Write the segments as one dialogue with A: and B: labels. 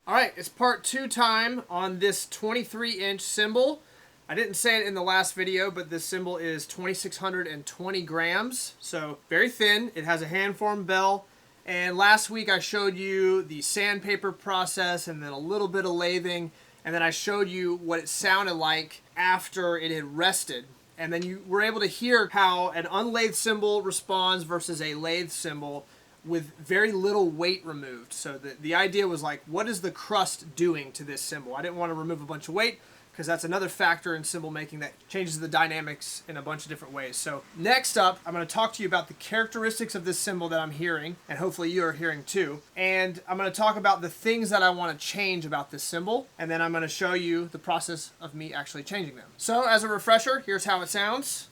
A: All right, it's part 2 time on this 23-inch cymbal. I didn't say it in the last video, but this cymbal is 2,620 grams, so very thin. It has a hand-formed bell. And last week I showed you the sandpaper process and then a little bit of lathing, and then I showed you what it sounded like after it had rested. And then you were able to hear how an unlathed cymbal responds versus a lathed cymbal with very little weight removed. So the idea was like, what is the crust doing to this cymbal? I didn't want to remove a bunch of weight because that's another factor in cymbal making that changes the dynamics in a bunch of different ways. So next up, I'm going to talk to you about the characteristics of this cymbal that I'm hearing, and hopefully you are hearing too. And I'm going to talk about the things that I want to change about this cymbal, and then I'm going to show you the process of me actually changing them. So as a refresher, here's how it sounds.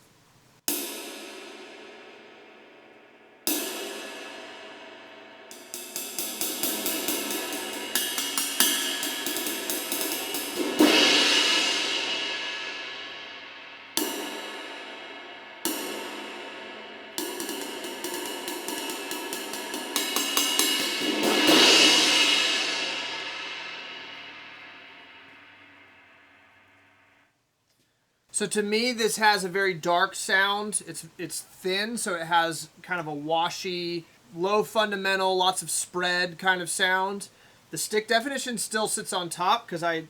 A: So to me, this has a very dark sound. It's thin, so it has kind of a washy, low fundamental, lots of spread kind of sound. The stick definition still sits on top because I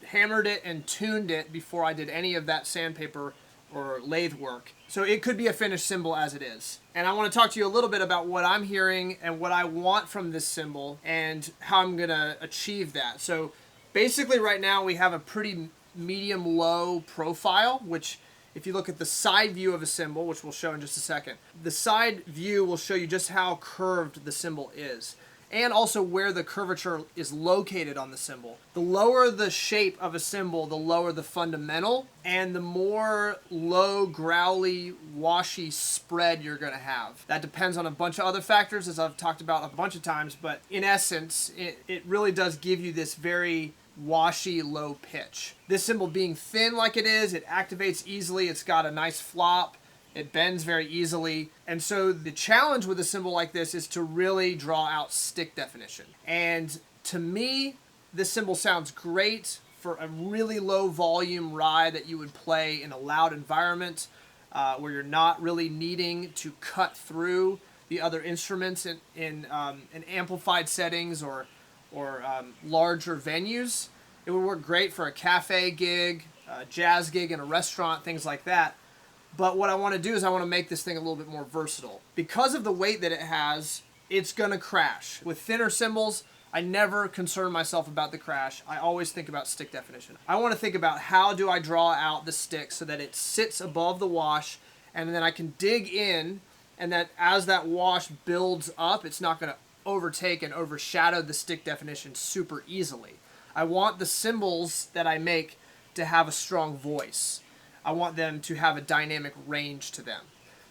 A: hammered it and tuned it before I did any of that sandpaper or lathe work. So it could be a finished cymbal as it is. And I want to talk to you a little bit about what I'm hearing and what I want from this cymbal and how I'm going to achieve that. So basically right now we have a pretty medium-low profile, which if you look at the side view of a cymbal, which we'll show in just a second, the side view will show you just how curved the cymbal is and also where the curvature is located on the cymbal. The lower the shape of a cymbal, the lower the fundamental, and the more low, growly, washy spread you're going to have. That depends on a bunch of other factors, as I've talked about a bunch of times, but in essence, it really does give you this very washy low pitch. This cymbal being thin like it is, it activates easily, it's got a nice flop, it bends very easily, and so the challenge with a cymbal like this is to really draw out stick definition. And to me, this cymbal sounds great for a really low volume ride that you would play in a loud environment where you're not really needing to cut through the other instruments in amplified settings or larger venues. It would work great for a cafe gig, a jazz gig in a restaurant, things like that. But what I want to do is I want to make this thing a little bit more versatile. Because of the weight that it has, it's going to crash. With thinner cymbals, I never concern myself about the crash. I always think about stick definition. I want to think about how do I draw out the stick so that it sits above the wash, and then I can dig in, and that as that wash builds up, it's not going to overtake and overshadow the stick definition super easily. I want the cymbals that I make to have a strong voice. I want them to have a dynamic range to them.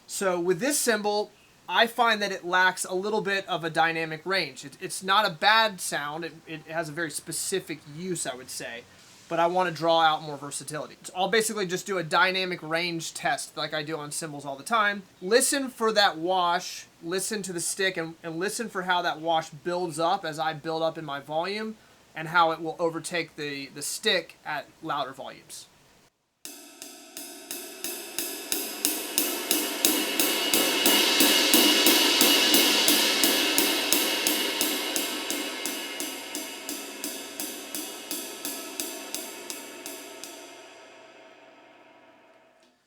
A: So with this cymbal, I find that it lacks a little bit of a dynamic range. It's not a bad sound. It has a very specific use, I would say, but I want to draw out more versatility. So I'll basically just do a dynamic range test like I do on cymbals all the time. Listen for that wash, listen to the stick, and listen for how that wash builds up as I build up in my volume and how it will overtake the stick at louder volumes.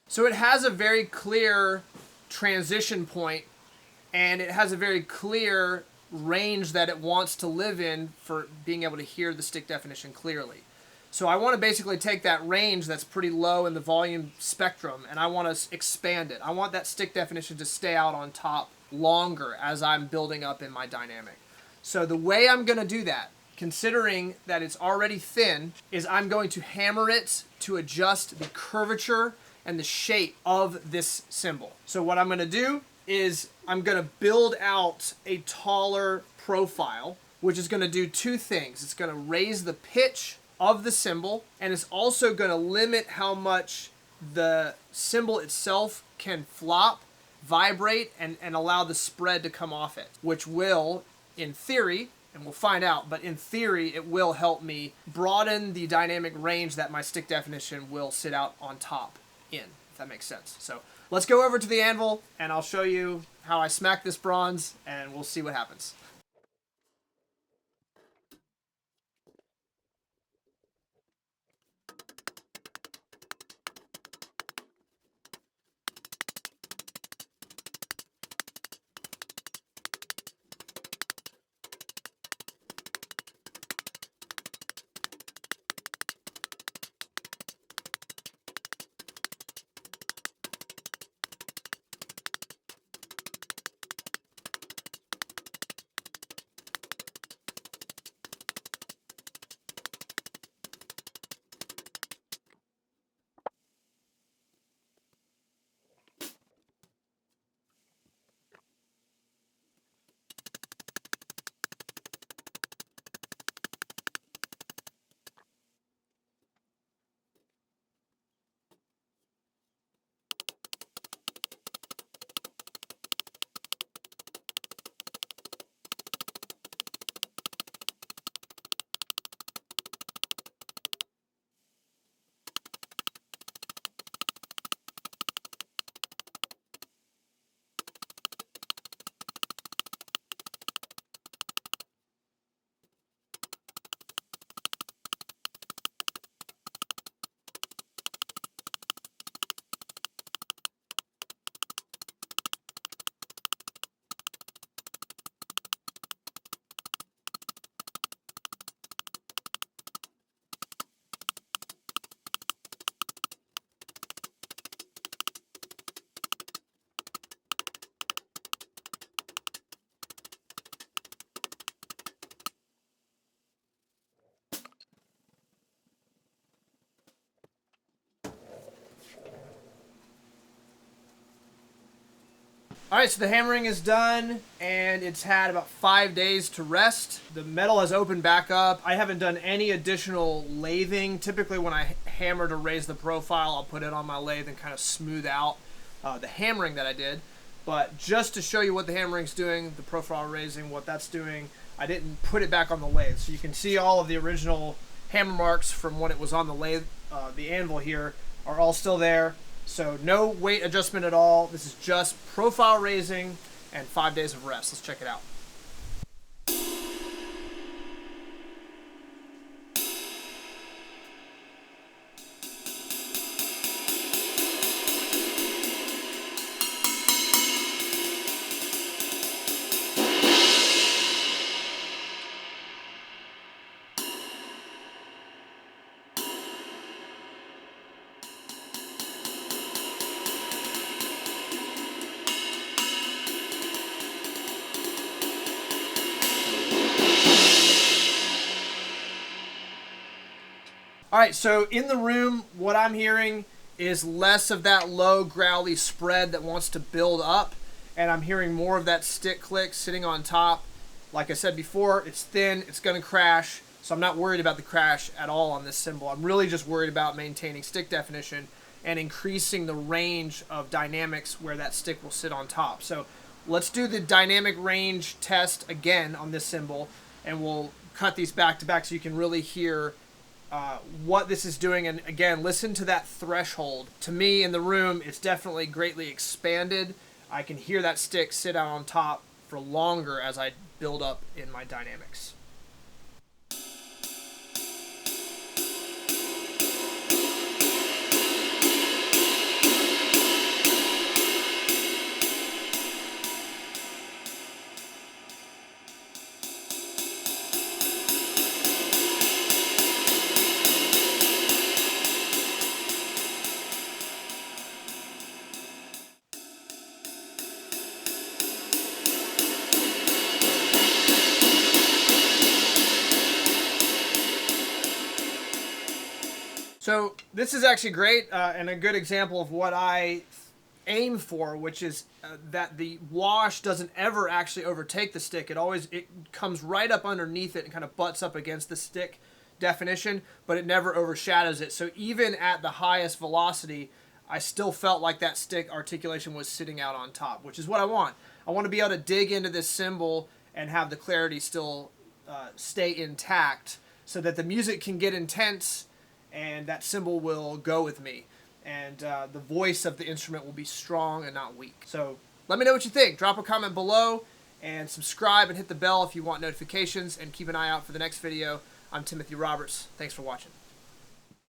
A: So it has a very clear transition point, and it has a very clear range that it wants to live in for being able to hear the stick definition clearly. So I want to basically take that range that's pretty low in the volume spectrum, and I want to expand it. I want that stick definition to stay out on top longer as I'm building up in my dynamic. So the way I'm going to do that, considering that it's already thin, is I'm going to hammer it to adjust the curvature and the shape of this cymbal. So what I'm going to do is I'm going to build out a taller profile, which is going to do two things. It's going to raise the pitch of the cymbal, and it's also going to limit how much the cymbal itself can flop, vibrate, and allow the spread to come off it, which will, in theory, and we'll find out, but in theory, it will help me broaden the dynamic range that my stick definition will sit out on top in, if that makes sense. So let's go over to the anvil, and I'll show you how I smack this bronze, and we'll see what happens. All right, so the hammering is done, and it's had about 5 days to rest. The metal has opened back up. I haven't done any additional lathing. Typically, when I hammer to raise the profile, I'll put it on my lathe and kind of smooth out the hammering that I did. But just to show you what the hammering's doing, the profile raising, what that's doing, I didn't put it back on the lathe. So you can see all of the original hammer marks from when it was on the lathe. The anvil here are all still there. So no weight adjustment at all. This is just profile raising and 5 days of rest. Let's check it out. All right, so in the room, what I'm hearing is less of that low, growly spread that wants to build up, and I'm hearing more of that stick click sitting on top. Like I said before, it's thin, it's going to crash, so I'm not worried about the crash at all on this cymbal. I'm really just worried about maintaining stick definition and increasing the range of dynamics where that stick will sit on top. So let's do the dynamic range test again on this cymbal, and we'll cut these back to back so you can really hear what this is doing. And again, listen to that threshold. To me in the room, it's definitely greatly expanded. I can hear that stick sit out on top for longer as I build up in my dynamics. So this is actually great and a good example of what I aim for, which is that the wash doesn't ever actually overtake the stick. It comes right up underneath it and kind of butts up against the stick definition, but it never overshadows it. So even at the highest velocity, I still felt like that stick articulation was sitting out on top, which is what I want. I want to be able to dig into this cymbal and have the clarity still stay intact so that the music can get intense and that cymbal will go with me. And the voice of the instrument will be strong and not weak. So let me know what you think. Drop a comment below and subscribe and hit the bell if you want notifications, and keep an eye out for the next video. I'm Timothy Roberts. Thanks for watching.